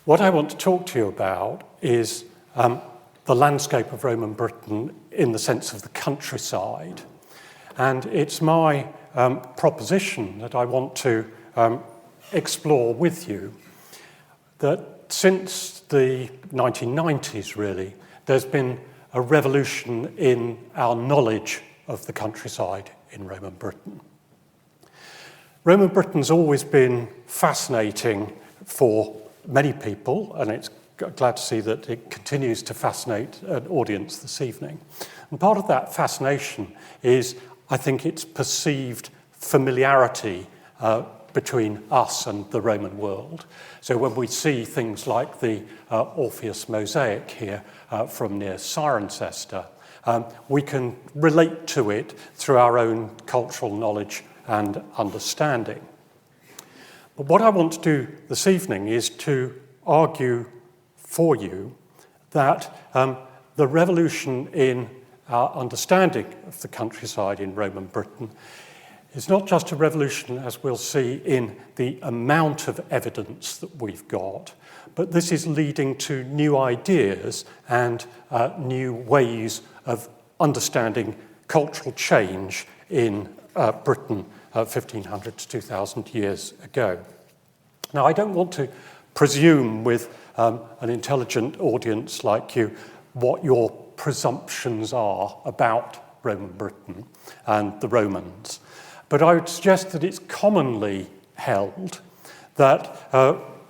What I want to talk to you about is the landscape of Roman Britain in the sense of the countryside. And it's my proposition that I want to explore with you that since the 1990s, really, there's been a revolution in our knowledge of the countryside in Roman Britain. Roman Britain's always been fascinating for many people, and it's glad to see that it continues to fascinate an audience this evening. And part of that fascination is, I think, its perceived familiarity between us and the Roman world. So when we see things like the Orpheus mosaic here from near Cirencester, we can relate to it through our own cultural knowledge and understanding. But what I want to do this evening is to argue for you that the revolution in our understanding of the countryside in Roman Britain is not just a revolution, as we'll see, in the amount of evidence that we've got, but this is leading to new ideas and new ways of understanding cultural change in Britain 1,500 to 2,000 years ago. Now, I don't want to presume with an intelligent audience like you what your presumptions are about Roman Britain and the Romans. But I would suggest that it's commonly held that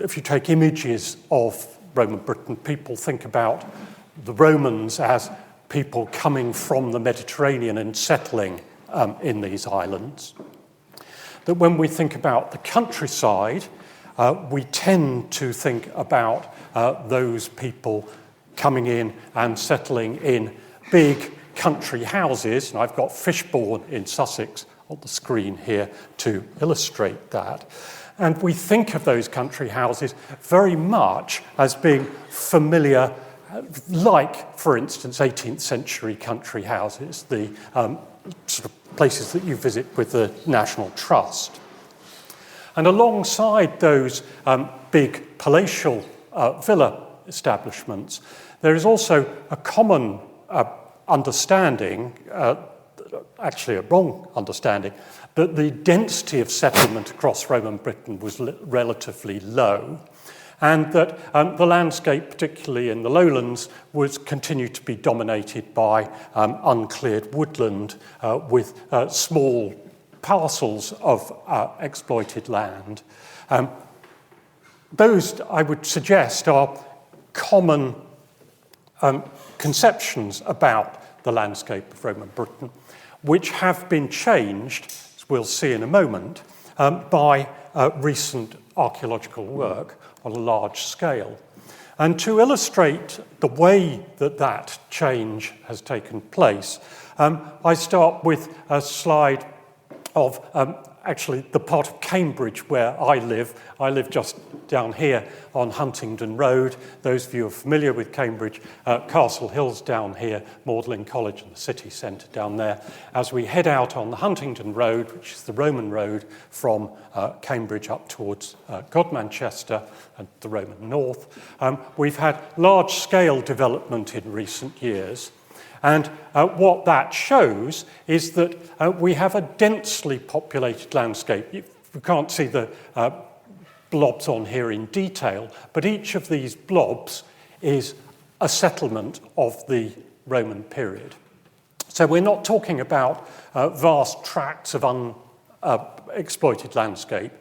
if you take images of Roman Britain, people think about the Romans as people coming from the Mediterranean and settling in these islands. That when we think about the countryside, we tend to think about those people coming in and settling in big country houses. And I've got Fishbourne in Sussex on the screen here to illustrate that. And we think of those country houses very much as being familiar, like, for instance, 18th century country houses, the sort of places that you visit with the National Trust. And alongside those big palatial villa establishments, there is also a common understanding, actually a wrong understanding, that the density of settlement across Roman Britain was relatively low, and that the landscape, particularly in the lowlands, was continued to be dominated by uncleared woodland with small parcels of exploited land. Those, I would suggest, are common conceptions about the landscape of Roman Britain, which have been changed, as we'll see in a moment, by recent archaeological work on a large scale. And to illustrate the way that that change has taken place, I start with a slide of actually the part of Cambridge where I live. I live just down here on Huntingdon Road. Those of you who are familiar with Cambridge, Castle Hill's down here, Magdalen College and the city centre down there. As we head out on the Huntingdon Road, which is the Roman road from Cambridge up towards Godmanchester and the Roman north, we've had large-scale development in recent years. And what that shows is that we have a densely populated landscape. You can't see the blobs on here in detail, but each of these blobs is a settlement of the Roman period. So we're not talking about vast tracts of unexploited landscape.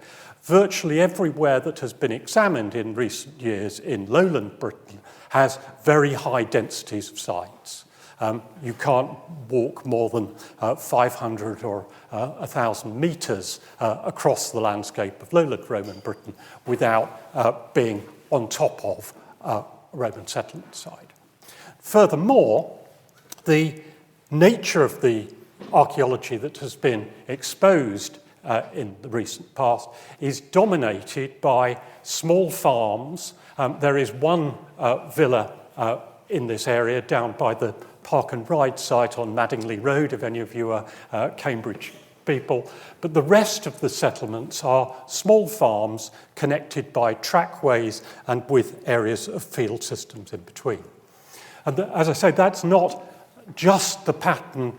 Virtually everywhere that has been examined in recent years in lowland Britain has very high densities of sites. You can't walk more than 500 or 1,000 metres across the landscape of lowland Roman Britain without being on top of a Roman settlement site. Furthermore, the nature of the archaeology that has been exposed in the recent past is dominated by small farms. There is one villa in this area down by the Park and Ride site on Madingley Road, if any of you are Cambridge people, but the rest of the settlements are small farms connected by trackways and with areas of field systems in between. And as I say, that's not just the pattern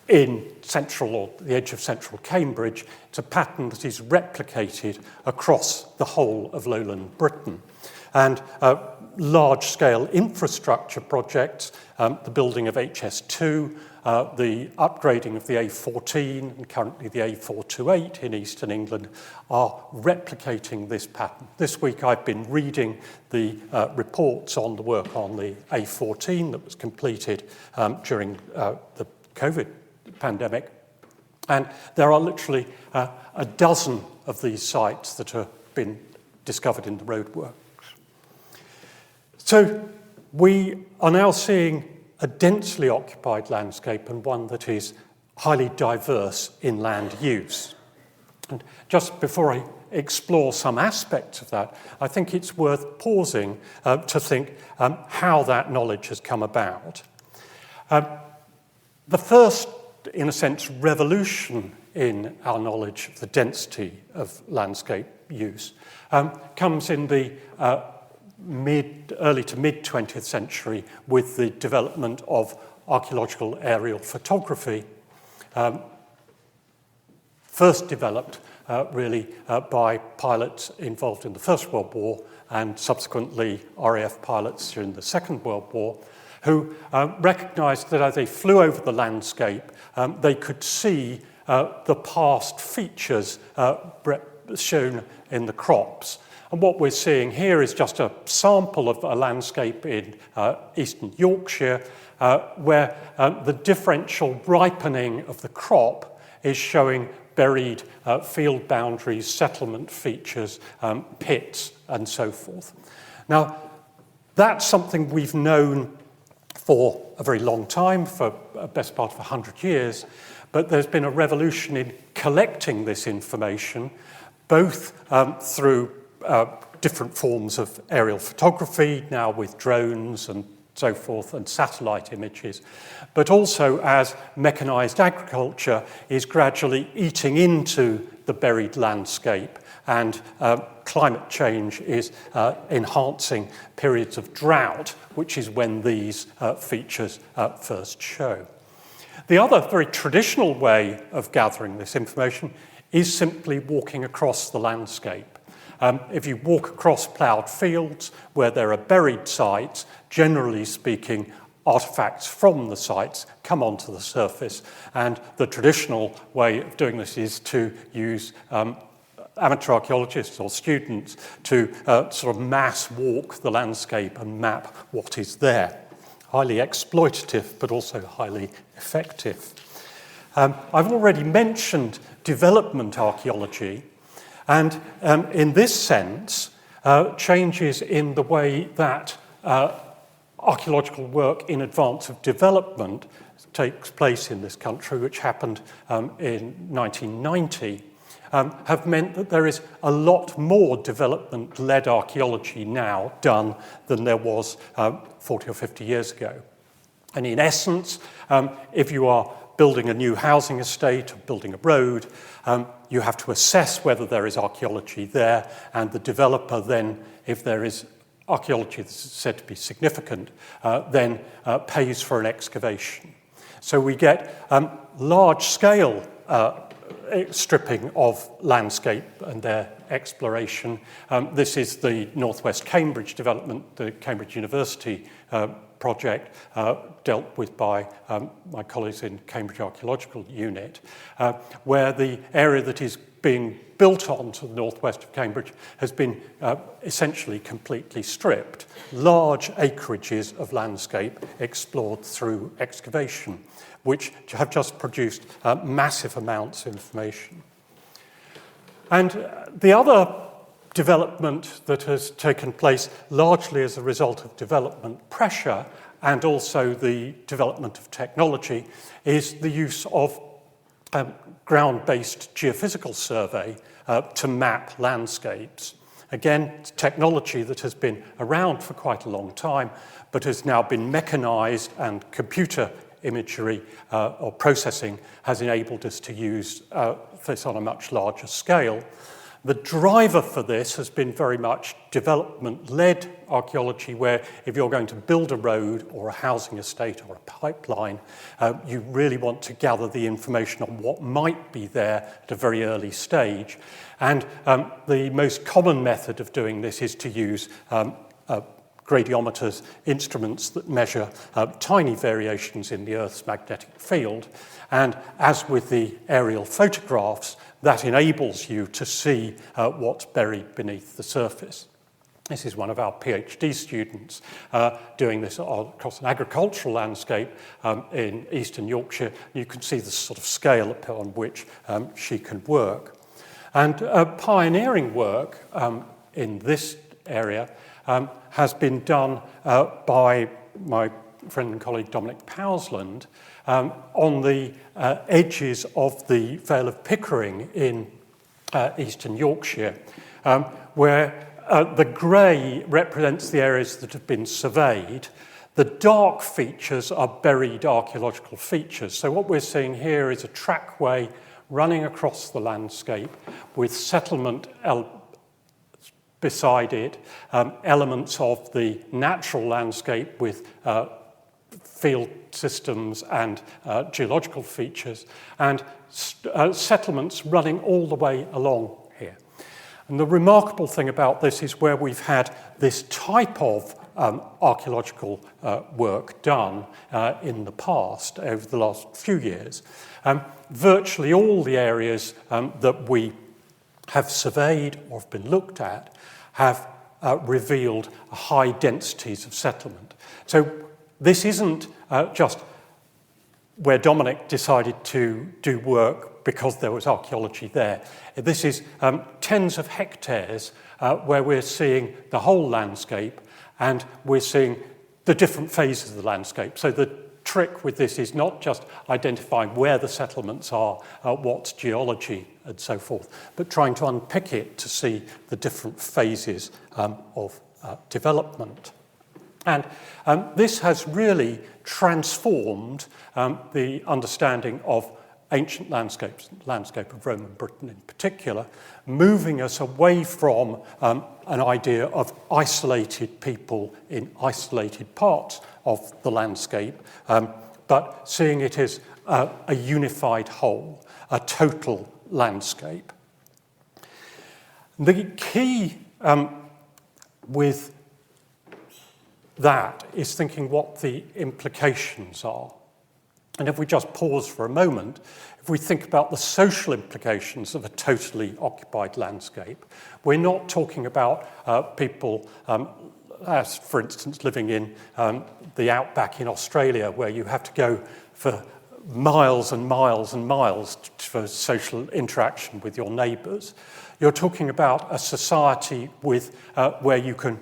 in central or the edge of central Cambridge. It's a pattern that is replicated across the whole of lowland Britain. And large-scale infrastructure projects, the building of HS2, the upgrading of the A14 and currently the A428 in eastern England are replicating this pattern. This week I've been reading the reports on the work on the A14 that was completed during the COVID pandemic. And there are literally a dozen of these sites that have been discovered in the roadworks. So we are now seeing a densely occupied landscape and one that is highly diverse in land use. And just before I explore some aspects of that, I think it's worth pausing to think how that knowledge has come about. The first, in a sense, revolution in our knowledge of the density of landscape use comes in the early to mid 20th century with the development of archaeological aerial photography, first developed really by pilots involved in the First World War and subsequently RAF pilots during the Second World War, who recognized that as they flew over the landscape, they could see the past features shown in the crops. And what we're seeing here is just a sample of a landscape in eastern Yorkshire where the differential ripening of the crop is showing buried field boundaries, settlement features, pits, and so forth. Now, that's something we've known for a very long time, for the best part of 100 years, but there's been a revolution in collecting this information, both through different forms of aerial photography, now with drones and so forth, and satellite images, but also as mechanized agriculture is gradually eating into the buried landscape, and climate change is enhancing periods of drought, which is when these features first show. The other very traditional way of gathering this information is simply walking across the landscape. If you walk across ploughed fields where there are buried sites, generally speaking, artifacts from the sites come onto the surface. And the traditional way of doing this is to use amateur archaeologists or students to sort of mass walk the landscape and map what is there. Highly exploitative, but also highly effective. I've already mentioned development archaeology. And in this sense, changes in the way that archaeological work in advance of development takes place in this country, which happened in 1990, have meant that there is a lot more development-led archaeology now done than there was 40 or 50 years ago. And in essence, if you are building a new housing estate or building a road, you have to assess whether there is archaeology there, and the developer then, if there is archaeology that's said to be significant, then pays for an excavation. So we get large-scale stripping of landscape and their exploration. This is the Northwest Cambridge development, the Cambridge University project dealt with by my colleagues in Cambridge Archaeological Unit, where the area that is being built on to the northwest of Cambridge has been essentially completely stripped. Large acreages of landscape explored through excavation, which have just produced massive amounts of information. And the other development that has taken place largely as a result of development pressure and also the development of technology is the use of ground-based geophysical survey to map landscapes. Again, it's technology that has been around for quite a long time, but has now been mechanized and computer imagery or processing has enabled us to use this on a much larger scale. The driver for this has been very much development-led archaeology, where if you're going to build a road or a housing estate or a pipeline, you really want to gather the information on what might be there at a very early stage. And the most common method of doing this is to use gradiometers, instruments that measure tiny variations in the Earth's magnetic field. And as with the aerial photographs, that enables you to see what's buried beneath the surface. This is one of our PhD students doing this across an agricultural landscape in eastern Yorkshire. You can see the sort of scale upon which she can work. And pioneering work in this area has been done by my friend and colleague Dominic Powsland on the edges of the Vale of Pickering in eastern Yorkshire, where the grey represents the areas that have been surveyed. The dark features are buried archaeological features. So what we're seeing here is a trackway running across the landscape with settlement beside it, elements of the natural landscape with field systems and geological features, and settlements running all the way along here. And the remarkable thing about this is where we've had this type of archaeological work done in the past, over the last few years. Virtually all the areas that we have surveyed or have been looked at have revealed high densities of settlement. So this isn't just where Dominic decided to do work because there was archaeology there. This is tens of hectares where we're seeing the whole landscape, and we're seeing the different phases of the landscape. So the trick with this is not just identifying where the settlements are, what's geology and so forth, but trying to unpick it to see the different phases of development. And this has really transformed the understanding of ancient landscapes, landscape of Roman Britain in particular, moving us away from an idea of isolated people in isolated parts of the landscape, but seeing it as a unified whole, a total landscape. The key with that is thinking what the implications are. And if we just pause for a moment, if we think about the social implications of a totally occupied landscape, we're not talking about people, as for instance, living in the outback in Australia, where you have to go for miles and miles and miles for social interaction with your neighbours. You're talking about a society with where you can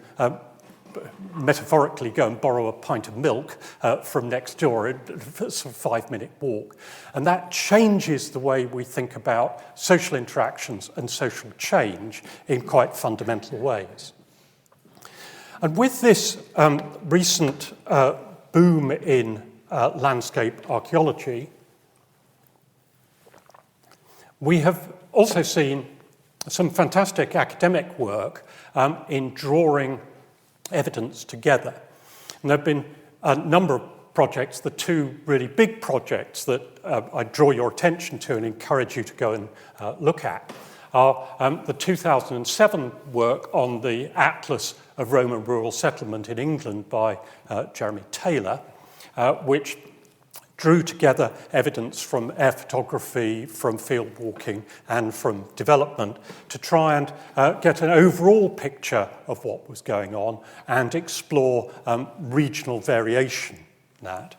metaphorically go and borrow a pint of milk from next door, a sort of 5-minute walk. And that changes the way we think about social interactions and social change in quite fundamental ways. And with this recent boom in landscape archaeology, we have also seen some fantastic academic work in drawing evidence together. And there have been a number of projects. The two really big projects that I draw your attention to and encourage you to go and look at are the 2007 work on the Atlas of Roman Rural Settlement in England by Jeremy Taylor, which drew together evidence from air photography, from field walking, and from development to try and get an overall picture of what was going on and explore regional variation in that.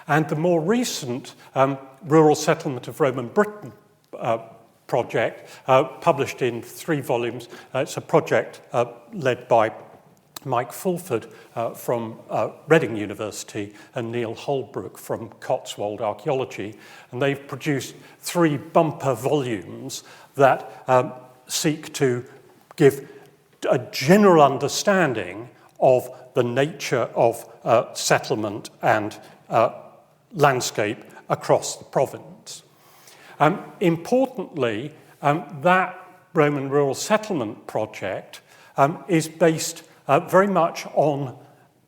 And the more recent Rural Settlement of Roman Britain project, published in 3 volumes, it's a project led by Mike Fulford from Reading University and Neil Holbrook from Cotswold Archaeology. And they've produced 3 bumper volumes that seek to give a general understanding of the nature of settlement and landscape across the province. Importantly, that Roman rural settlement project is based very much on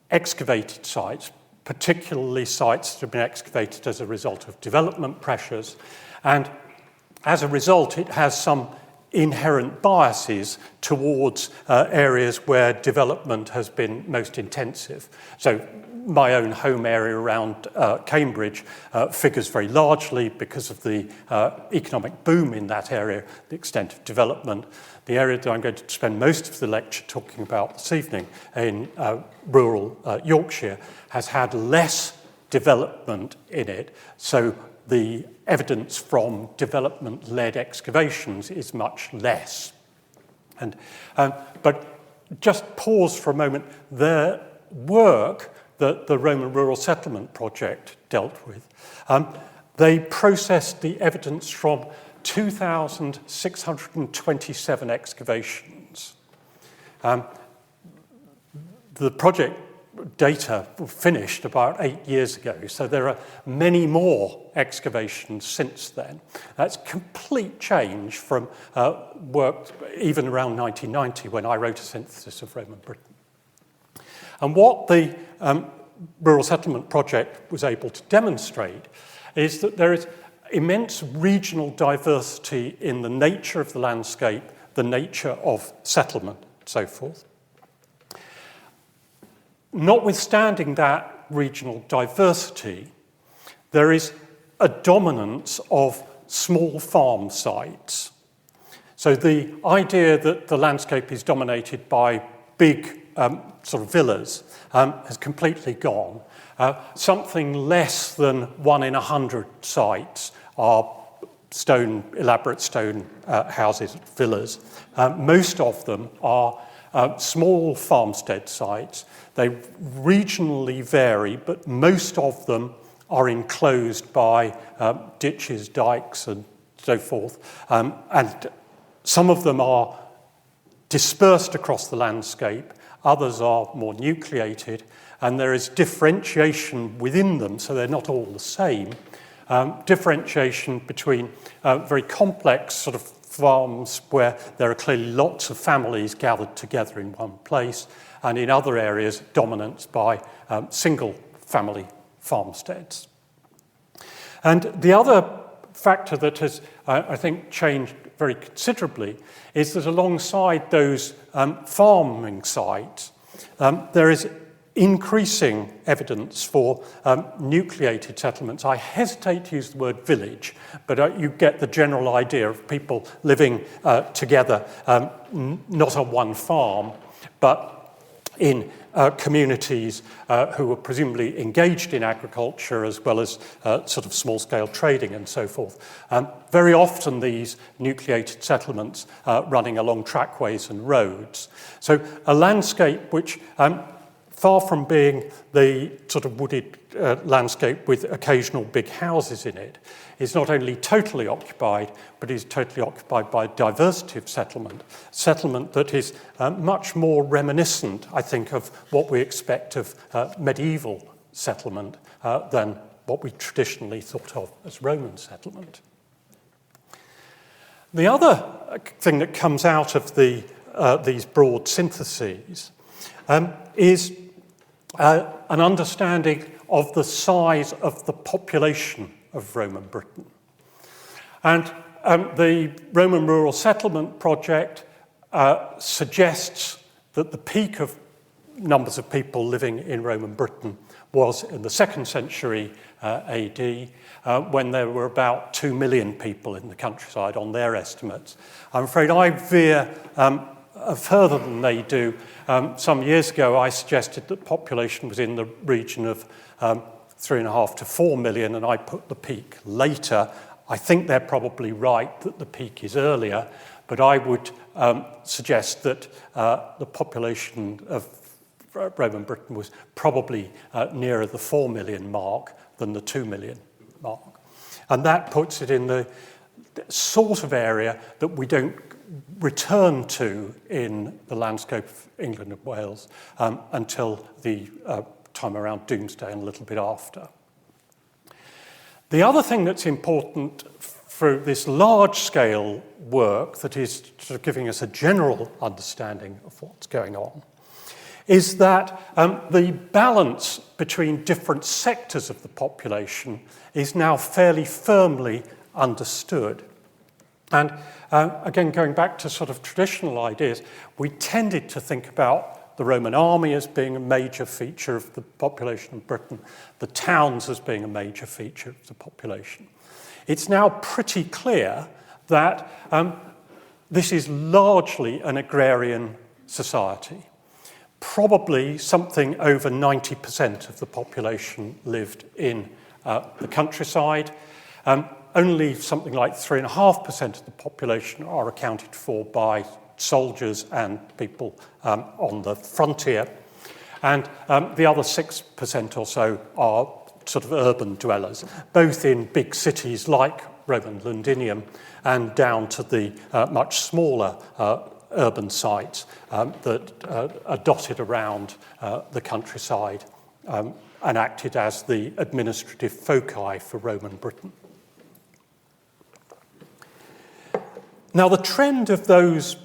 excavated sites, particularly sites that have been excavated as a result of development pressures. And as a result, it has some inherent biases towards areas where development has been most intensive. So my own home area around Cambridge figures very largely because of the economic boom in that area, the extent of development. The area that I'm going to spend most of the lecture talking about this evening in rural Yorkshire has had less development in it, so the evidence from development-led excavations is much less. And, but just pause for a moment. The work that the Roman Rural Settlement Project dealt with, they processed the evidence from 2,627 excavations. The project data finished about 8 years ago, so there are many more excavations since then. That's complete change from work even around 1990 when I wrote a synthesis of Roman Britain. And what the Rural Settlement Project was able to demonstrate is that there is immense regional diversity in the nature of the landscape, the nature of settlement, and so forth. Notwithstanding that regional diversity, there is a dominance of small farm sites. So the idea that the landscape is dominated by big sort of villas has completely gone. Something less than 1 in 100 sites are elaborate stone houses, villas. Most of them are small farmstead sites. They regionally vary, but most of them are enclosed by ditches, dikes, and so forth. And some of them are dispersed across the landscape. Others are more nucleated, and there is differentiation within them, so they're not all the same. Differentiation between very complex sort of farms where there are clearly lots of families gathered together in one place, and in other areas dominance by single family farmsteads. And the other factor that has, I think, changed very considerably is that alongside those farming sites, there is increasing evidence for nucleated settlements. I hesitate to use the word village, but you get the general idea of people living together, not on one farm, but in communities who were presumably engaged in agriculture as well as sort of small-scale trading and so forth. Very often these nucleated settlements running along trackways and roads. So a landscape which, far from being the sort of wooded landscape with occasional big houses in it, is not only totally occupied, but is totally occupied by a diversity of settlement that is much more reminiscent, I think, of what we expect of medieval settlement than what we traditionally thought of as Roman settlement. The other thing that comes out of these broad syntheses is an understanding of the size of the population of Roman Britain. And the Roman Rural Settlement Project suggests that the peak of numbers of people living in Roman Britain was in the 2nd century AD, when there were about 2 million people in the countryside on their estimates. I'm afraid I veer further than they do. Some years ago, I suggested that population was in the region of 3.5 to 4 million, and I put the peak later. I think they're probably right that the peak is earlier, but I would suggest that the population of Roman Britain was probably nearer the 4 million mark than the 2 million mark. And that puts it in the sort of area that we don't return to in the landscape of England and Wales until the time around Doomsday and a little bit after. The other thing that's important for this large-scale work that is sort of giving us a general understanding of what's going on is that the balance between different sectors of the population is now fairly firmly understood. And again, going back to sort of traditional ideas, we tended to think about the Roman army as being a major feature of the population of Britain, the towns as being a major feature of the population. It's now pretty clear that this is largely an agrarian society. Probably something over 90% of the population lived in the countryside. Only something like 3.5% of the population are accounted for by soldiers and people on the frontier. And the other 6% or so are sort of urban dwellers, both in big cities like Roman Londinium and down to the much smaller urban sites that are dotted around the countryside and acted as the administrative foci for Roman Britain. Now, the trend of those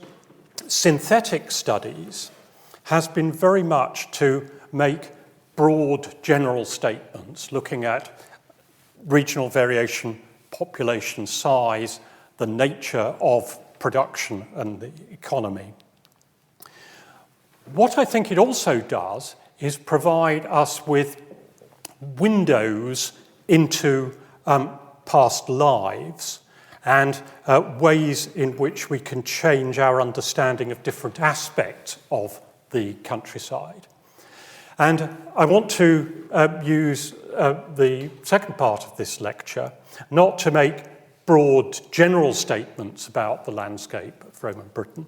synthetic studies has been very much to make broad general statements looking at regional variation, population size, the nature of production and the economy. What I think it also does is provide us with windows into past lives and ways in which we can change our understanding of different aspects of the countryside. And I want to use the second part of this lecture not to make broad general statements about the landscape of Roman Britain,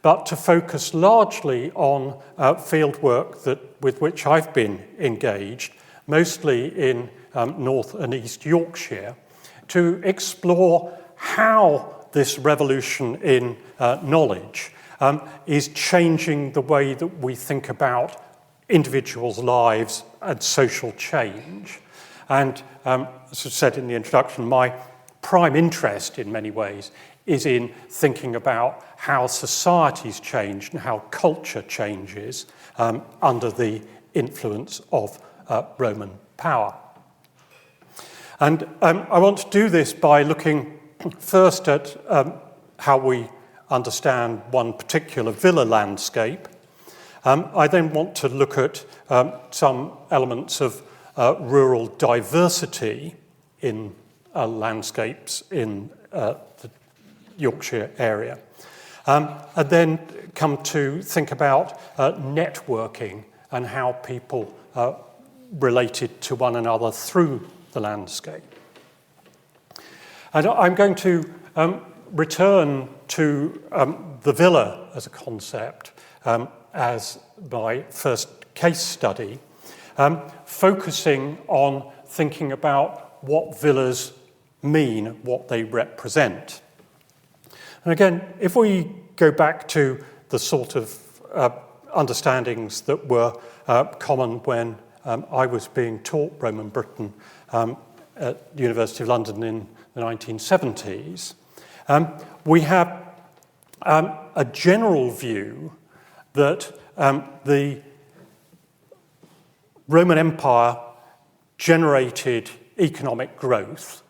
but to focus largely on field work with which I've been engaged, mostly in North and East Yorkshire, to explore how this revolution in knowledge is changing the way that we think about individuals' lives and social change. And as I said in the introduction, my prime interest in many ways is in thinking about how societies change and how culture changes under the influence of Roman power. And I want to do this by looking first at how we understand one particular villa landscape. I then want to look at some elements of rural diversity in landscapes in the Yorkshire area. And then come to think about networking and how people related to one another through the landscape. And I'm going to return to the villa as a concept as my first case study, focusing on thinking about what villas mean, what they represent. And again, if we go back to the sort of understandings that were common when I was being taught Roman Britain at the University of London in the 1970s, we have a general view that the Roman Empire generated economic growth,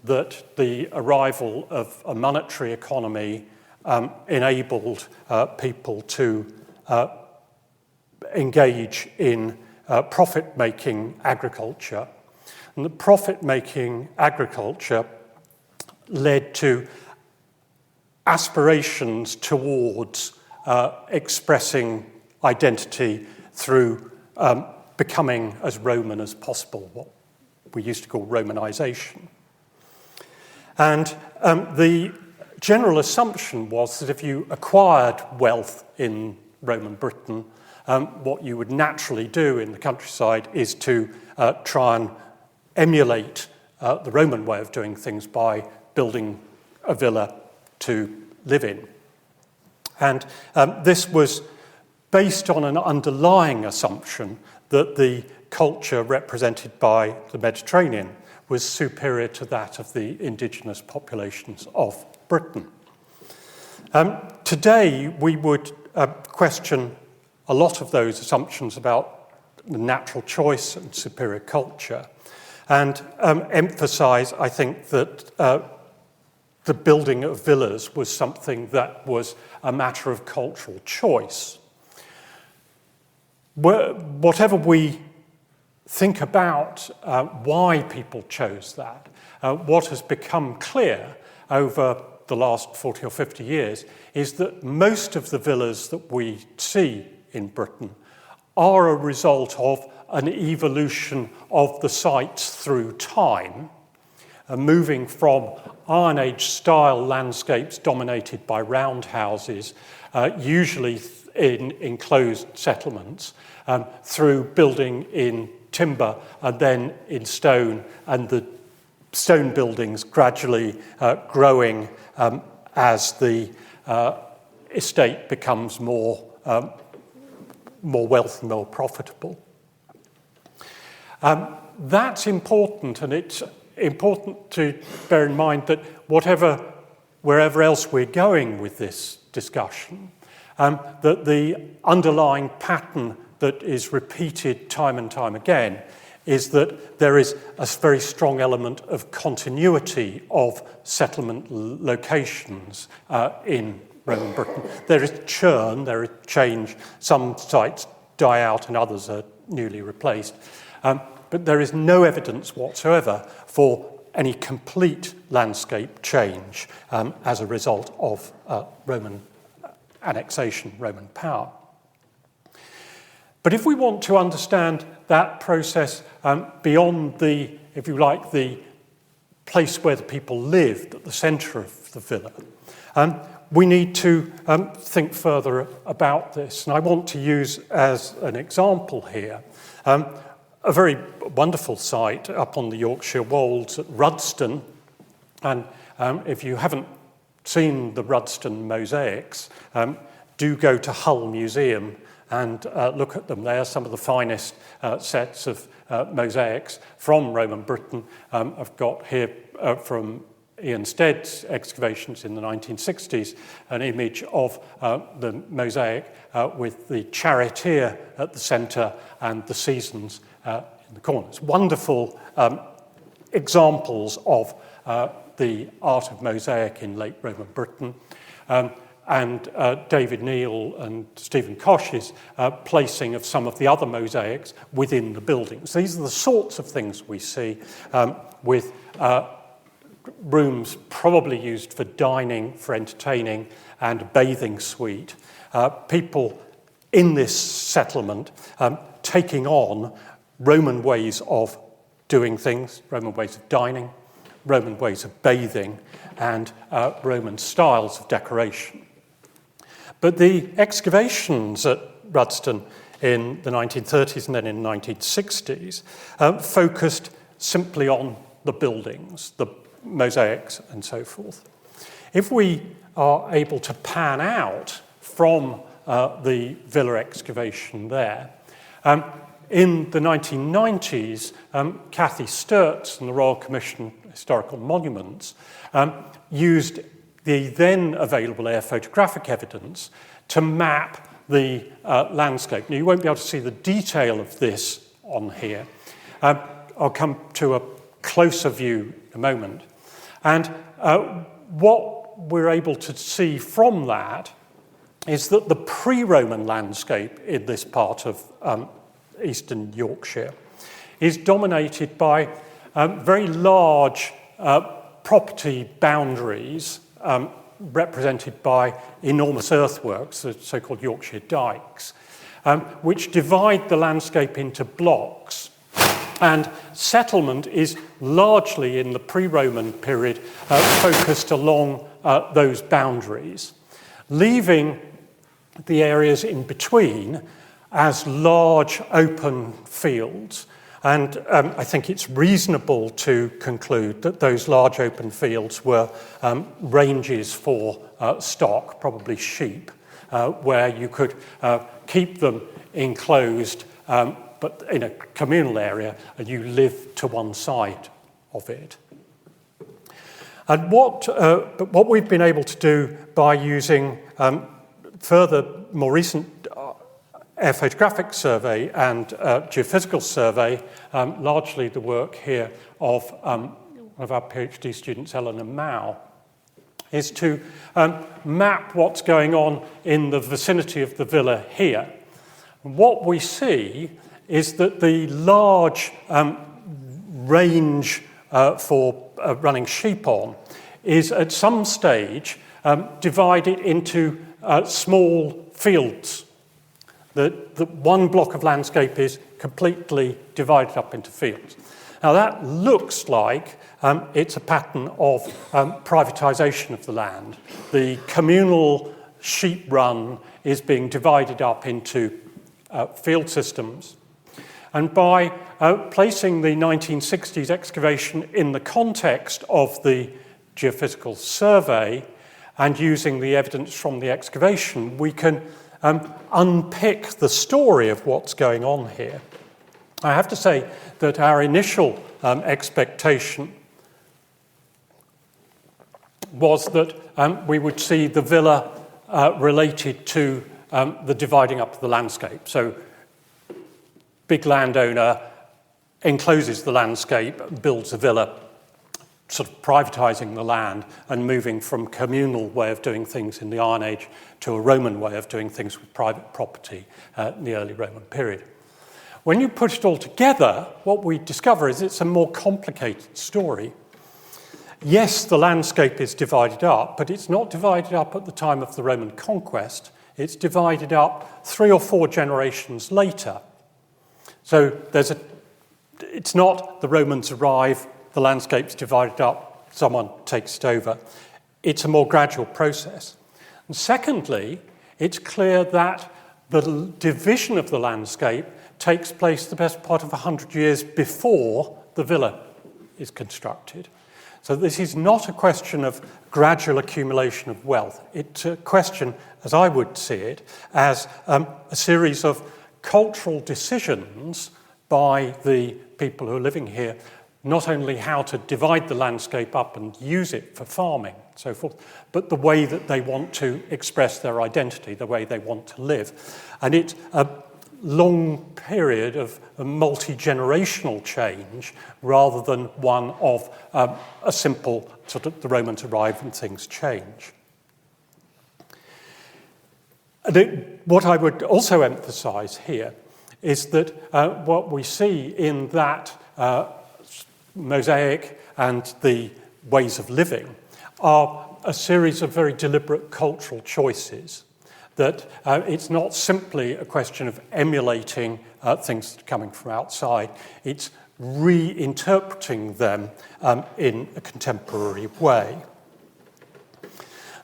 that the arrival of a monetary economy enabled people to engage in profit-making agriculture. And the profit-making agriculture led to aspirations towards expressing identity through becoming as Roman as possible, what we used to call Romanization. And the general assumption was that if you acquired wealth in Roman Britain, what you would naturally do in the countryside is to try and emulate the Roman way of doing things by building a villa to live in. And this was based on an underlying assumption that the culture represented by the Mediterranean was superior to that of the indigenous populations of Britain. Today, we would question a lot of those assumptions about the natural choice and superior culture, and emphasize, I think, that the building of villas was something that was a matter of cultural choice. Whatever we think about why people chose that, what has become clear over the last 40 or 50 years is that most of the villas that we see in Britain are a result of an evolution of the sites through time, moving from Iron Age style landscapes dominated by roundhouses, usually in enclosed settlements, through building in timber and then in stone, and the stone buildings gradually growing as the estate becomes more wealthy, more profitable. That's important, and it's important to bear in mind that wherever else we're going with this discussion, that the underlying pattern that is repeated time and time again is that there is a very strong element of continuity of settlement locations in Roman Britain. There is churn, there is change. Some sites die out and others are newly replaced. But there is no evidence whatsoever for any complete landscape change as a result of Roman annexation, Roman power. But if we want to understand that process beyond the, if you like, the place where the people lived at the centre of the villa, we need to think further about this. And I want to use as an example here a very wonderful site up on the Yorkshire Wolds at Rudston. And if you haven't seen the Rudston mosaics, do go to Hull Museum and look at them. They are some of the finest sets of mosaics from Roman Britain. I've got here from Ian Stead's excavations in the 1960s an image of the mosaic with the charioteer at the centre and the seasons in the corners. Wonderful examples of the art of mosaic in late Roman Britain. And David Neal and Stephen Kosh's placing of some of the other mosaics within the buildings. These are the sorts of things we see with rooms probably used for dining, for entertaining, and a bathing suite. People in this settlement taking on Roman ways of doing things, Roman ways of dining, Roman ways of bathing, and Roman styles of decoration. But the excavations at Rudston in the 1930s and then in the 1960s focused simply on the buildings, the mosaics and so forth. If we are able to pan out from the villa excavation there, in the 1990s, Cathy Sturts and the Royal Commission for Historical Monuments used the then available air photographic evidence to map the landscape. Now, you won't be able to see the detail of this on here. I'll come to a closer view in a moment. And what we're able to see from that is that the pre-Roman landscape in this part of eastern Yorkshire is dominated by very large property boundaries represented by enormous earthworks, the so-called Yorkshire dykes, which divide the landscape into blocks. And settlement is largely in the pre-Roman period focused along those boundaries, leaving the areas in between as large open fields. And I think it's reasonable to conclude that those large open fields were ranges for stock, probably sheep, where you could keep them enclosed but in a communal area, and you live to one side of it. And what we've been able to do by using further, more recent air photographic survey and geophysical survey, largely the work here of one of our PhD students, Eleanor Mao, is to map what's going on in the vicinity of the villa here. And what we see is that the large range for running sheep on is at some stage divided into small fields. The one block of landscape is completely divided up into fields. Now that looks like it's a pattern of privatisation of the land. The communal sheep run is being divided up into field systems. And by placing the 1960s excavation in the context of the geophysical survey and using the evidence from the excavation, we can unpick the story of what's going on here. I have to say that our initial expectation was that we would see the villa related to the dividing up of the landscape. So, big landowner encloses the landscape, builds a villa, sort of privatising the land and moving from communal way of doing things in the Iron Age to a Roman way of doing things with private property in the early Roman period. When you put it all together, what we discover is it's a more complicated story. Yes, the landscape is divided up, but it's not divided up at the time of the Roman conquest. It's divided up 3 or 4 generations later. So it's not the Romans arrive, the landscape's divided up, someone takes it over. It's a more gradual process. And secondly, it's clear that the division of the landscape takes place the best part of 100 years before the villa is constructed. So this is not a question of gradual accumulation of wealth. It's a question, as I would see it, as a series of cultural decisions by the people who are living here, not only how to divide the landscape up and use it for farming and so forth, but the way that they want to express their identity, the way they want to live. And it's a long period of a multi-generational change rather than one of a simple sort of the Romans arrive and things change. What I would also emphasise here is that what we see in that mosaic and the ways of living are a series of very deliberate cultural choices, that it's not simply a question of emulating things that are coming from outside, it's reinterpreting them in a contemporary way.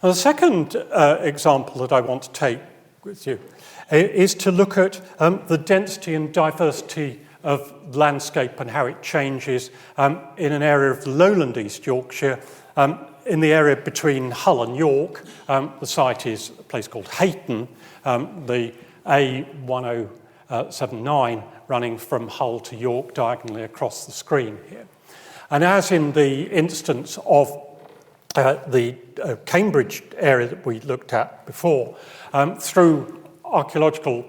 Now, the second example that I want to take with you is to look at the density and diversity of landscape and how it changes in an area of lowland East Yorkshire. In the area between Hull and York, the site is a place called Hayton, the A1079 running from Hull to York diagonally across the screen here. And as in the instance of the Cambridge area that we looked at before, through archaeological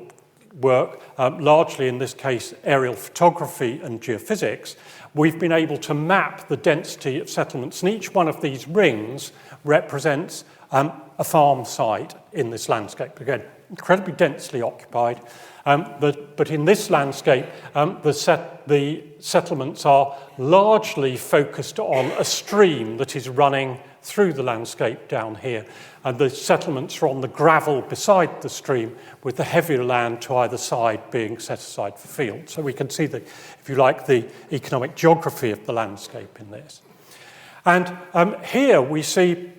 work, largely in this case aerial photography and geophysics, we've been able to map the density of settlements, and each one of these rings represents a farm site in this landscape. Again, incredibly densely occupied, but in this landscape, the settlements are largely focused on a stream that is running through the landscape down here, and the settlements are on the gravel beside the stream, with the heavier land to either side being set aside for fields. So we can see the, if you like, the economic geography of the landscape in this. And here we see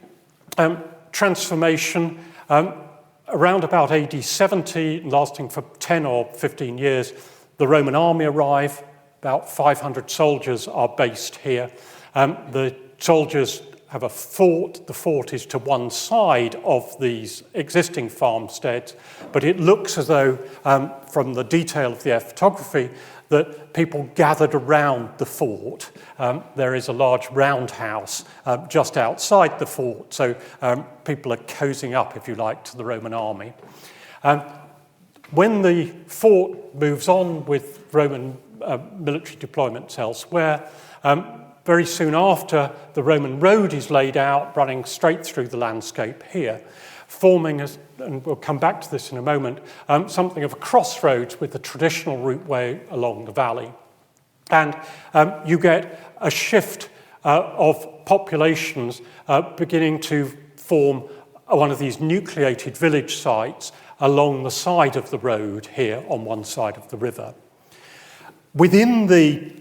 transformation around about AD 70, lasting for 10 or 15 years. The Roman army arrive, about 500 soldiers are based here. The soldiers have a fort. The fort is to one side of these existing farmsteads, but it looks as though, from the detail of the air photography, that people gathered around the fort. There is a large roundhouse just outside the fort, so people are cozying up, if you like, to the Roman army. When the fort moves on with Roman military deployments elsewhere, very soon after, the Roman road is laid out, running straight through the landscape here, forming, and we'll come back to this in a moment, something of a crossroads with the traditional route way along the valley. And you get a shift of populations beginning to form one of these nucleated village sites along the side of the road here on one side of the river. Within the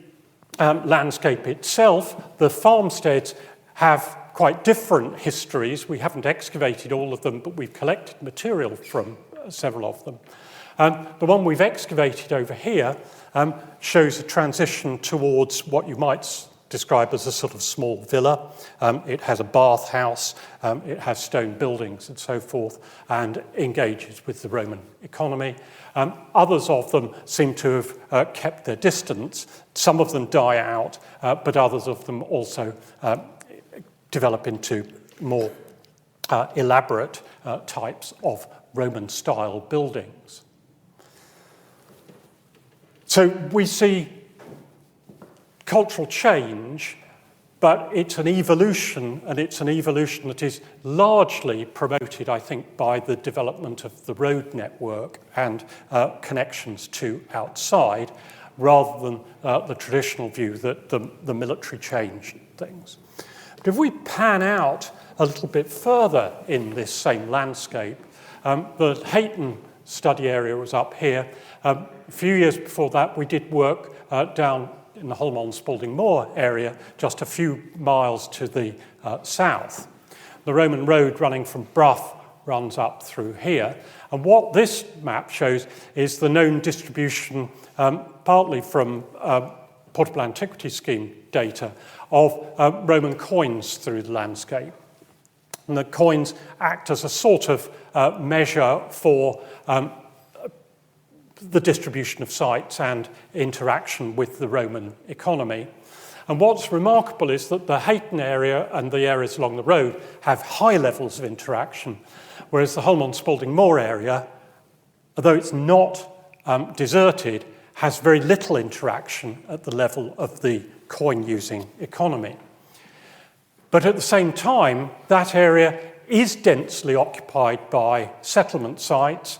landscape itself, the farmsteads have quite different histories. We haven't excavated all of them, but we've collected material from several of them. The one we've excavated over here shows a transition towards what you might describe as a sort of small villa. It has a bathhouse, it has stone buildings and so forth, and engages with the Roman economy. Others of them seem to have kept their distance. Some of them die out, but others of them also develop into more elaborate types of Roman-style buildings. So we see cultural change, but it's an evolution, and it's an evolution that is largely promoted, I think, by the development of the road network and connections to outside, rather than the traditional view that the military changed things. But if we pan out a little bit further in this same landscape, the Hayton study area was up here. A few years before that, we did work down in the Holme-on-Spalding Moor area, just a few miles to the south. The Roman road running from Brough runs up through here. And what this map shows is the known distribution, partly from Portable Antiquities Scheme data, of Roman coins through the landscape. And the coins act as a sort of measure for the distribution of sites and interaction with the Roman economy. And what's remarkable is that the Hayton area and the areas along the road have high levels of interaction, whereas the Holme-on-Spalding Moor area, although it's not deserted, has very little interaction at the level of the coin-using economy. But at the same time, that area is densely occupied by settlement sites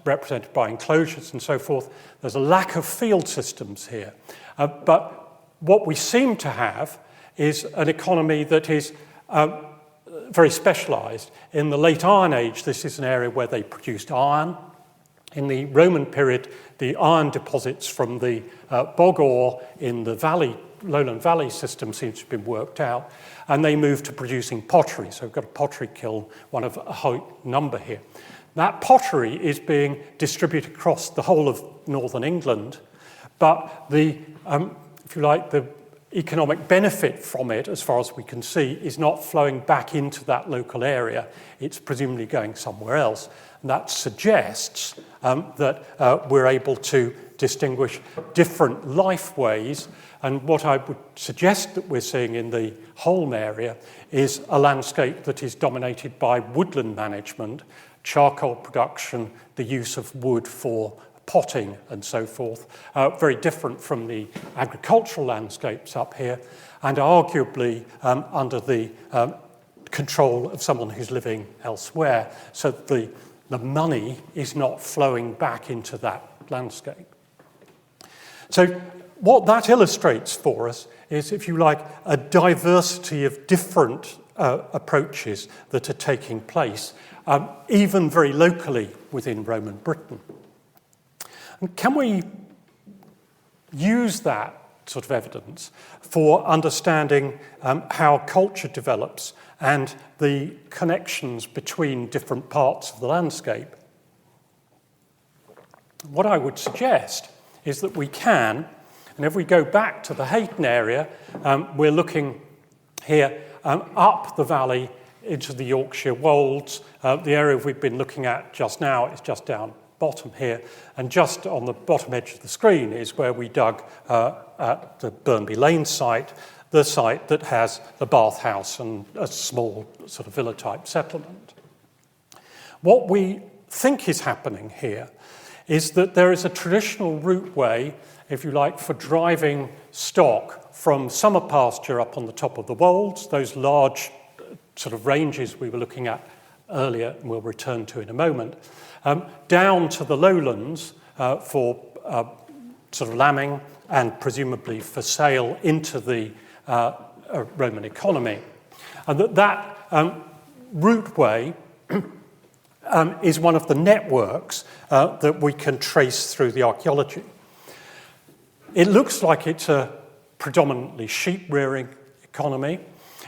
represented by enclosures and so forth. There's a lack of field systems here. But what we seem to have is an economy that is very specialised. In the late Iron Age, this is an area where they produced iron. In the Roman period, the iron deposits from the bog ore in the valley, lowland valley system seems to have been worked out, and they moved to producing pottery. So we've got a pottery kiln, one of a whole number here. That pottery is being distributed across the whole of northern England, but the, if you like, the economic benefit from it, as far as we can see, is not flowing back into that local area. It's presumably going somewhere else. And that suggests that we're able to distinguish different life ways. And what I would suggest that we're seeing in the Holme area is a landscape that is dominated by woodland management, charcoal production, the use of wood for potting and so forth, very different from the agricultural landscapes up here, and arguably under the control of someone who's living elsewhere, so that the money is not flowing back into that landscape. So what that illustrates for us is, if you like, a diversity of different approaches that are taking place, even very locally within Roman Britain. And can we use that sort of evidence for understanding how culture develops and the connections between different parts of the landscape? What I would suggest is that we can, and if we go back to the Hayton area, we're looking here up the valley into the Yorkshire Wolds. The area we've been looking at just now is just down bottom here, and just on the bottom edge of the screen is where we dug at the Burnby Lane site, the site that has the bathhouse and a small sort of villa-type settlement. What we think is happening here is that there is a traditional routeway, if you like, for driving stock from summer pasture up on the top of the Wolds, those large sort of ranges we were looking at earlier and we'll return to in a moment, down to the lowlands for sort of lambing and presumably for sale into the Roman economy. And that routeway is one of the networks that we can trace through the archaeology. It looks like it's a predominantly sheep-rearing economy,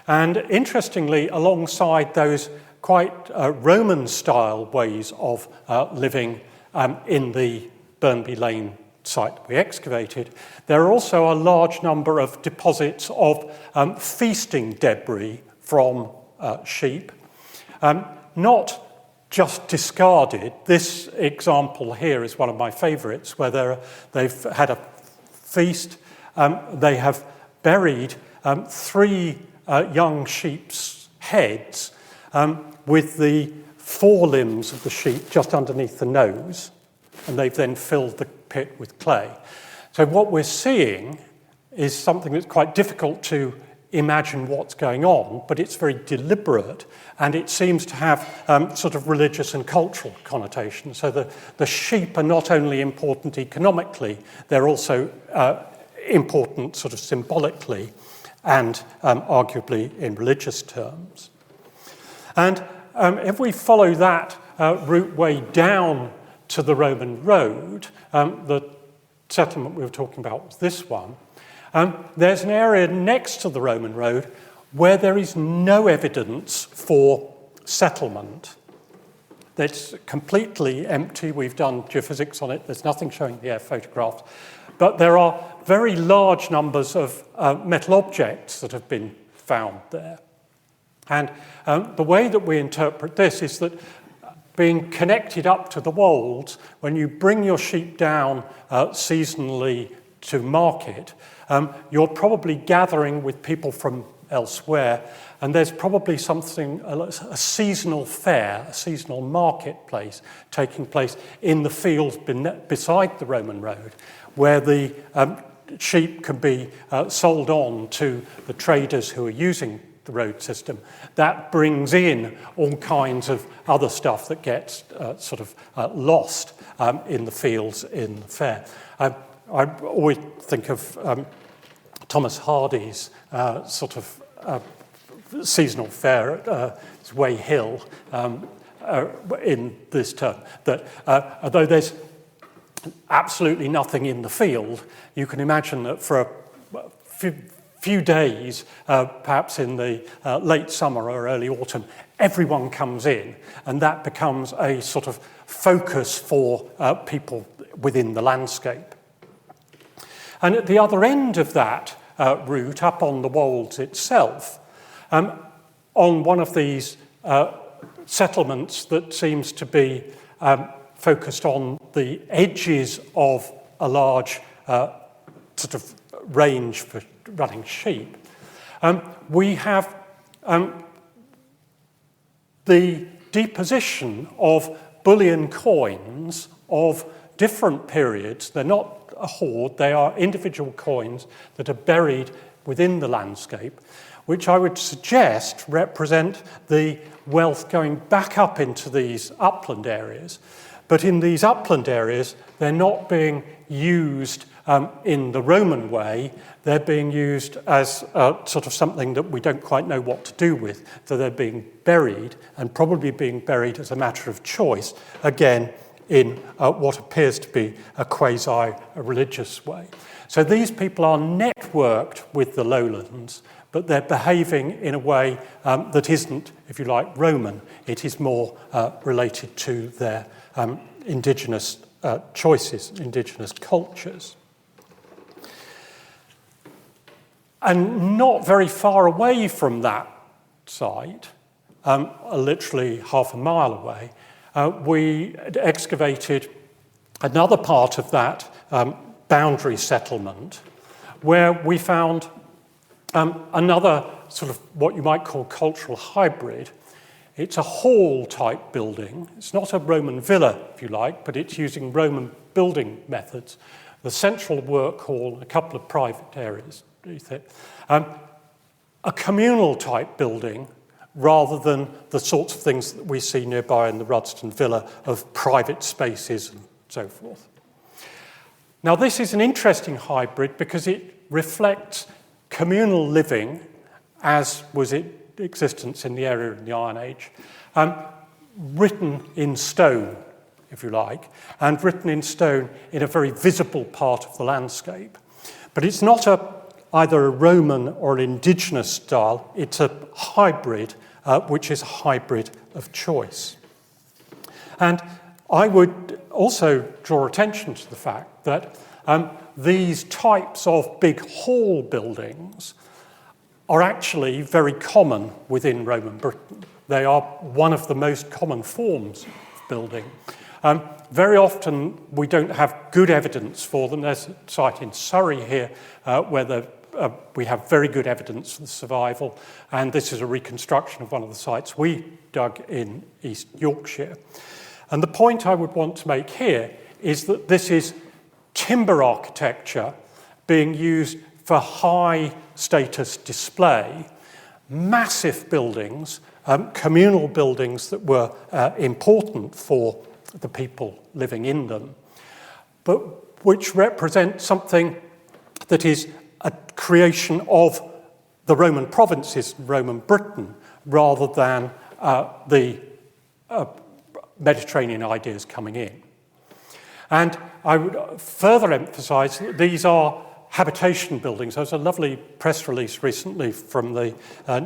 and interestingly, alongside those quite Roman-style ways of living in the Burnby Lane site that we excavated, there are also a large number of deposits of feasting debris from sheep, not just discarded. This example here is one of my favourites, where they've had a feast. They have buried 3 young sheep's heads with the forelimbs of the sheep just underneath the nose, and they've then filled the pit with clay. So what we're seeing is something that's quite difficult to imagine what's going on, but it's very deliberate, and it seems to have sort of religious and cultural connotations. So the sheep are not only important economically, they're also important sort of symbolically and arguably in religious terms. And if we follow that route way down to the Roman road, the settlement we were talking about was this one, there's an area next to the Roman road where there is no evidence for settlement. It's completely empty. We've done geophysics on it. There's nothing showing the air photographs. But there are very large numbers of metal objects that have been found there. And the way that we interpret this is that being connected up to the Wolds, when you bring your sheep down seasonally to market, you're probably gathering with people from elsewhere, and there's probably something, a seasonal fair, a seasonal marketplace taking place in the fields beside the Roman road, where the sheep can be sold on to the traders who are using the road system. That brings in all kinds of other stuff that gets sort of lost in the fields in the fair. I always think of Thomas Hardy's sort of seasonal fair at Way Hill in this term, that although there's absolutely nothing in the field, you can imagine that for a few days, perhaps in the late summer or early autumn, everyone comes in, and that becomes a sort of focus for people within the landscape. And at the other end of that route, up on the Wolds itself, on one of these settlements that seems to be focused on the edges of a large sort of range for running sheep, we have the deposition of bullion coins of different periods. They're not a hoard, they are individual coins that are buried within the landscape, which I would suggest represent the wealth going back up into these upland areas. But in these upland areas, they're not being used in the Roman way. They're being used as sort of something that we don't quite know what to do with. So they're being buried, and probably being buried as a matter of choice, again, in what appears to be a quasi-religious way. So these people are networked with the lowlands, but they're behaving in a way that isn't, if you like, Roman. It is more related to their indigenous choices, indigenous cultures. And not very far away from that site, literally half a mile away, we excavated another part of that boundary settlement where we found another sort of what you might call cultural hybrid. It's a hall-type building. It's not a Roman villa, if you like, but it's using Roman building methods. The central work hall, a couple of private areas. A communal-type building rather than the sorts of things that we see nearby in the Rudston Villa of private spaces and so forth. Now, this is an interesting hybrid because it reflects communal living as was its existence in the area in the Iron Age, written in stone, if you like, and written in stone in a very visible part of the landscape. But it's not either a Roman or an indigenous style, it's a hybrid, which is a hybrid of choice. And I would also draw attention to the fact that these types of big hall buildings are actually very common within Roman Britain. They are one of the most common forms of building. Very often we don't have good evidence for them. There's a site in Surrey here where we have very good evidence for the survival, and this is a reconstruction of one of the sites we dug in East Yorkshire. And the point I would want to make here is that this is timber architecture being used for high status display, massive buildings, communal buildings that were important for the people living in them, but which represent something that is a creation of the Roman provinces, Roman Britain, rather than the Mediterranean ideas coming in. And I would further emphasize that these are habitation buildings. There was a lovely press release recently from the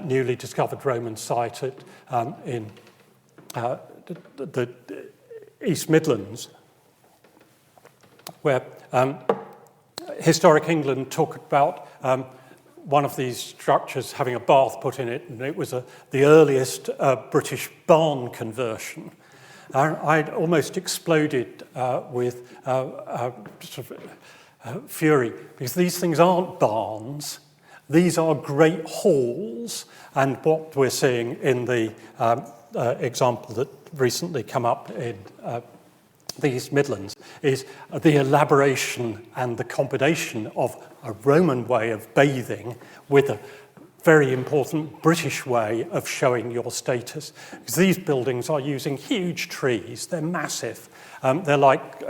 newly discovered Roman site in the East Midlands, where Historic England talked about one of these structures having a bath put in it, and it was the earliest British barn conversion. I'd almost exploded with fury, because these things aren't barns, these are great halls, and what we're seeing in the example that recently come up in the East Midlands is the elaboration and the combination of a Roman way of bathing with a very important British way of showing your status. Because these buildings are using huge trees, they're massive, they're like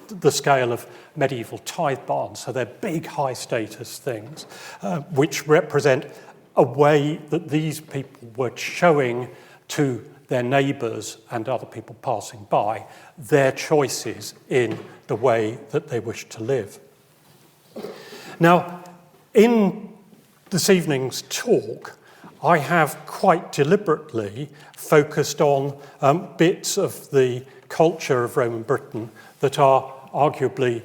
the scale of medieval tithe barns, so they're big, high status things, which represent a way that these people were showing to their neighbours and other people passing by their choices in the way that they wish to live. Now, in this evening's talk, I have quite deliberately focused on bits of the culture of Roman Britain that are arguably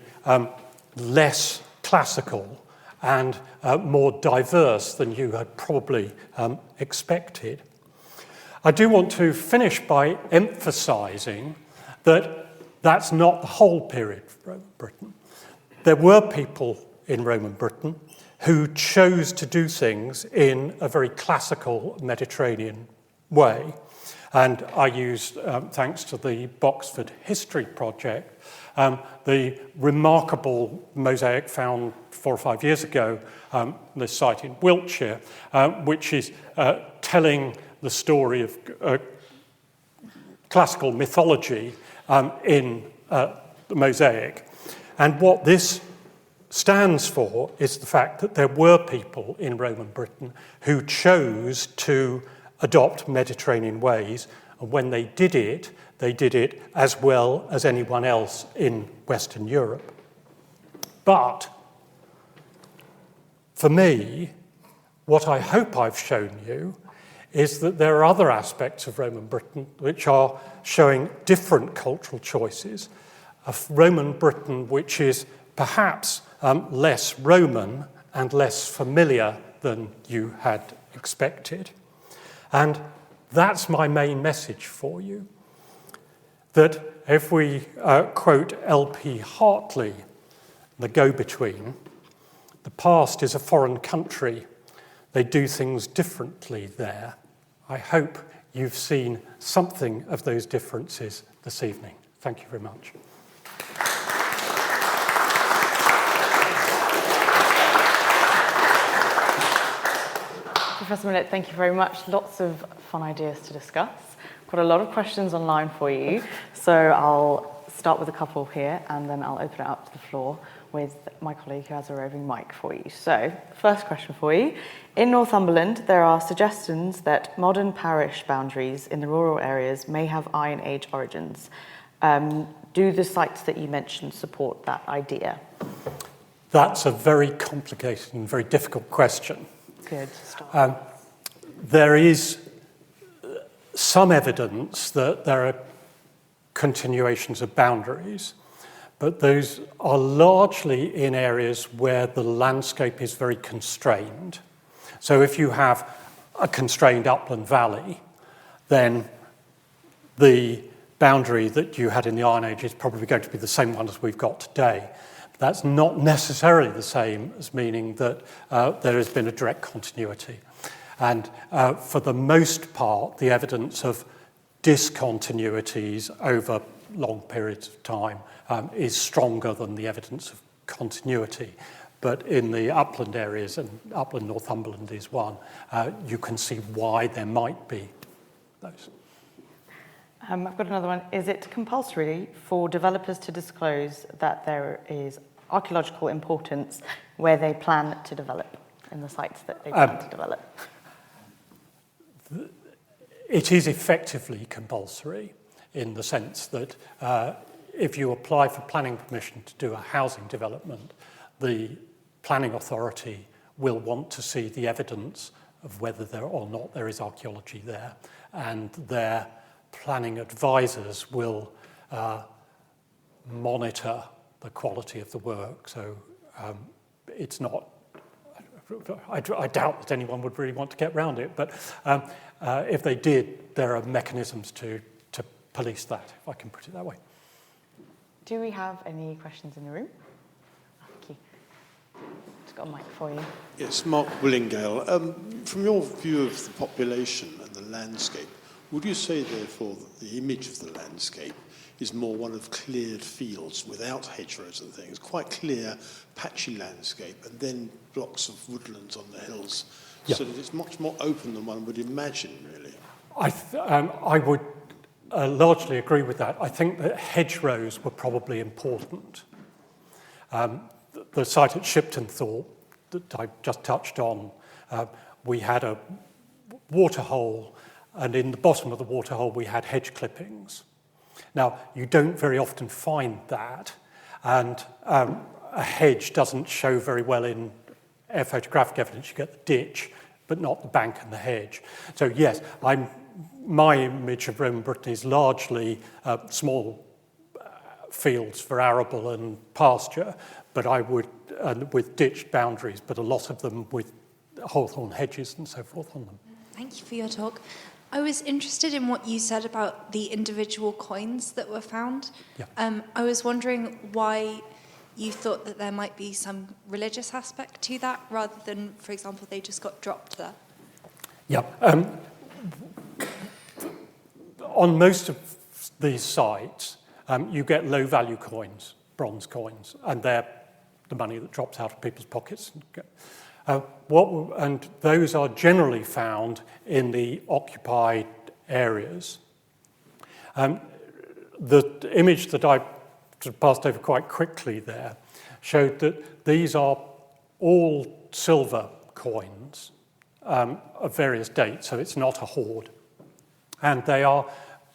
less classical and more diverse than you had probably expected. I do want to finish by emphasising that that's not the whole period of Roman Britain. There were people in Roman Britain who chose to do things in a very classical Mediterranean way. And I used, thanks to the Boxford History Project, the remarkable mosaic found 4 or 5 years ago, this site in Wiltshire, which is telling the story of classical mythology in the mosaic. And what this stands for is the fact that there were people in Roman Britain who chose to adopt Mediterranean ways, and when they did it as well as anyone else in Western Europe. But for me, what I hope I've shown you is that there are other aspects of Roman Britain which are showing different cultural choices. A Roman Britain which is perhaps less Roman and less familiar than you had expected. And that's my main message for you, that if we quote L.P. Hartley, the go-between, the past is a foreign country. They do things differently there. I hope you've seen something of those differences this evening. Thank you very much. Professor Millett, thank you very much. Lots of fun ideas to discuss. Got a lot of questions online for you, so I'll start with a couple here and then I'll open it up to the floor with my colleague who has a roving mic for you. So, first question for you. In Northumberland, there are suggestions that modern parish boundaries in the rural areas may have Iron Age origins. Do the sites that you mentioned support that idea? That's a very complicated and very difficult question. Good start. There is some evidence that there are continuations of boundaries, but those are largely in areas where the landscape is very constrained. So if you have a constrained upland valley, then the boundary that you had in the Iron Age is probably going to be the same one as we've got today. That's not necessarily the same as meaning that there has been a direct continuity. And for the most part, the evidence of discontinuities over long periods of time is stronger than the evidence of continuity. But in the upland areas, and upland Northumberland is one, you can see why there might be those. I've got another one. Is it compulsory for developers to disclose that there is archaeological importance where they plan to develop, in the sites that they plan to develop? It is effectively compulsory in the sense that if you apply for planning permission to do a housing development, the planning authority will want to see the evidence of whether there or not there is archaeology there, and their planning advisors will monitor the quality of the work. So it's not, I doubt that anyone would really want to get around it, but if they did, there are mechanisms to police that, if I can put it that way. Do we have any questions in the room? Thank you. Just got a mic for you. Yes, Mark Willingale. From your view of the population and the landscape, would you say, therefore, that the image of the landscape is more one of cleared fields without hedgerows and things, quite clear, patchy landscape, and then blocks of woodlands on the hills, so that it's much more open than one would imagine, really? I would largely agree with that. I think that hedgerows were probably important. The site at Shipton Thorpe that I just touched on, we had a waterhole, and in the bottom of the waterhole we had hedge clippings. Now, you don't very often find that, and a hedge doesn't show very well in air photographic evidence. You get the ditch, but not the bank and the hedge. So yes, my image of Roman Britain is largely small fields for arable and pasture, but I would, with ditched boundaries, but a lot of them with hawthorn hedges and so forth on them. Thank you for your talk. I was interested in what you said about the individual coins that were found. Yeah. I was wondering why you thought that there might be some religious aspect to that, rather than, for example, they just got dropped there. Yeah. On most of these sites, you get low-value coins, bronze coins, and they're the money that drops out of people's pockets. And those are generally found in the occupied areas. The image that I passed over quite quickly there showed that these are all silver coins of various dates, so it's not a hoard. And they are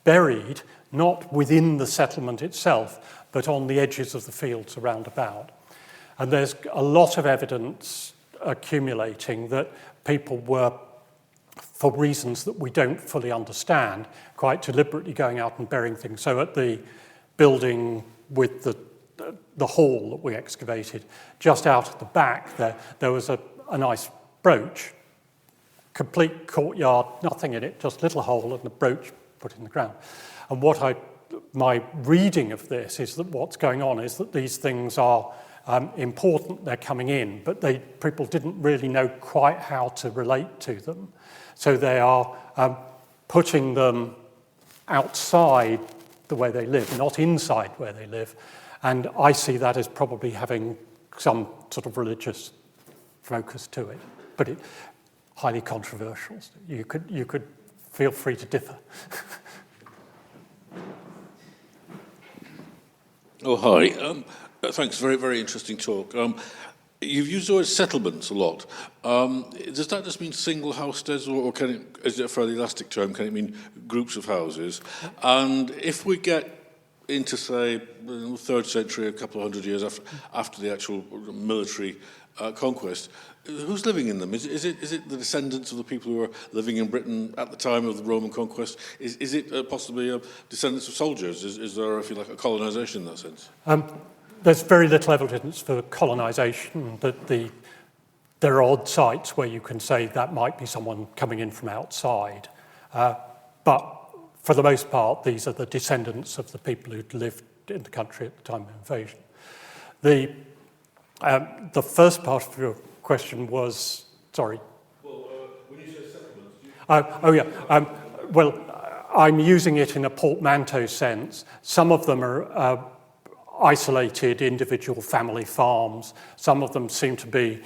buried not within the settlement itself, but on the edges of the fields around about. And there's a lot of evidence accumulating that people were, for reasons that we don't fully understand, quite deliberately going out and burying things. So at the building with the the hall that we excavated, just out at the back there was a nice brooch, complete courtyard, nothing in it, just a little hole and a brooch put in the ground. And my reading of this is that what's going on is that these things are important, they're coming in, but people didn't really know quite how to relate to them. So they are putting them outside the way they live, not inside where they live. And I see that as probably having some sort of religious focus to it, but it's highly controversial. You could feel free to differ. Oh, hi. Thanks. Very, very interesting talk. You've used the word settlements a lot. Does that just mean single houses, or is it a fairly elastic term? Can it mean groups of houses? And if we get into, say, the 3rd century, a couple of hundred years after the actual military conquest, who's living in them? Is it the descendants of the people who were living in Britain at the time of the Roman conquest? Is it possibly descendants of soldiers? Is there, if you like, a colonisation in that sense? There's very little evidence for colonisation. There are odd sites where you can say that might be someone coming in from outside. But for the most part, these are the descendants of the people who'd lived in the country at the time of invasion. The first part of your question was, sorry. Well, when you say settlements... Well, I'm using it in a portmanteau sense. Some of them are isolated individual family farms. Some of them seem to be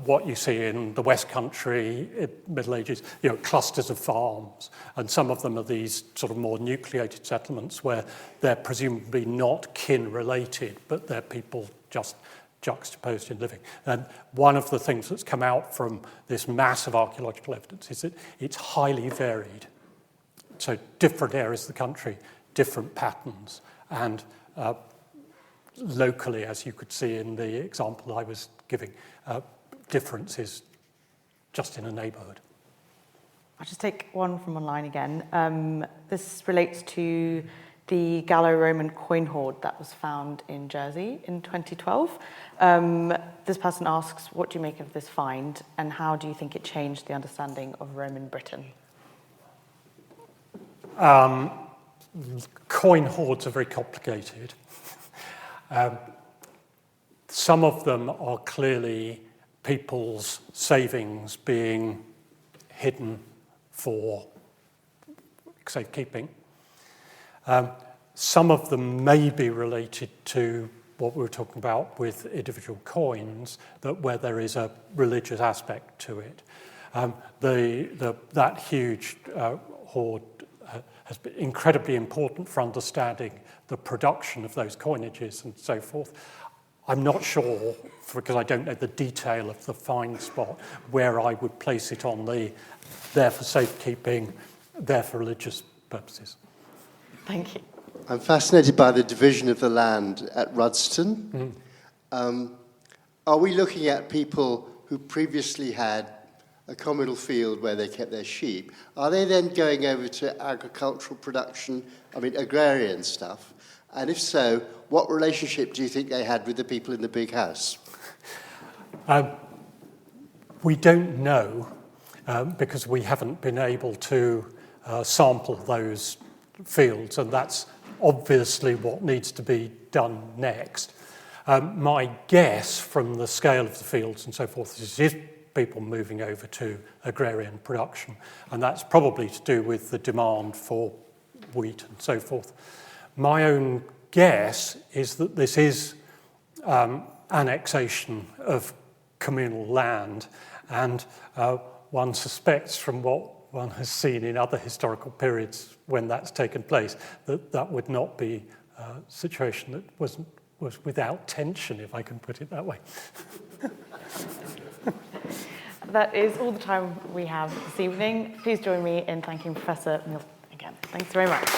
what you see in the West Country in Middle Ages, clusters of farms. And some of them are these sort of more nucleated settlements where they're presumably not kin related, but they're people just juxtaposed in living. And one of the things that's come out from this massive archaeological evidence is that it's highly varied. So different areas of the country, different patterns, and locally, as you could see in the example I was giving, differences just in a neighbourhood. I'll just take one from online again. This relates to the Gallo-Roman coin hoard that was found in Jersey in 2012. This person asks, what do you make of this find, and how do you think it changed the understanding of Roman Britain? Coin hoards are very complicated. Some of them are clearly people's savings being hidden for safekeeping. Some of them may be related to what we were talking about with individual coins, where there is a religious aspect to it. That huge hoard has been incredibly important for understanding the production of those coinages and so forth. I'm not sure, because I don't know the detail of the find spot, where I would place it on there for safekeeping, there for religious purposes. Thank you. I'm fascinated by the division of the land at Rudston. Are we looking at people who previously had a communal field where they kept their sheep? Are they then going over to agricultural production, agrarian stuff? And if so, what relationship do you think they had with the people in the big house? We don't know, because we haven't been able to sample those fields, and that's obviously what needs to be done next. My guess from the scale of the fields and so forth is people moving over to agrarian production, and that's probably to do with the demand for wheat and so forth. My own guess is that this is annexation of communal land, and one suspects from what one has seen in other historical periods when that's taken place that would not be a situation that was without tension, if I can put it that way. That is all the time we have this evening. Please join me in thanking Professor Millett again. Thanks very much.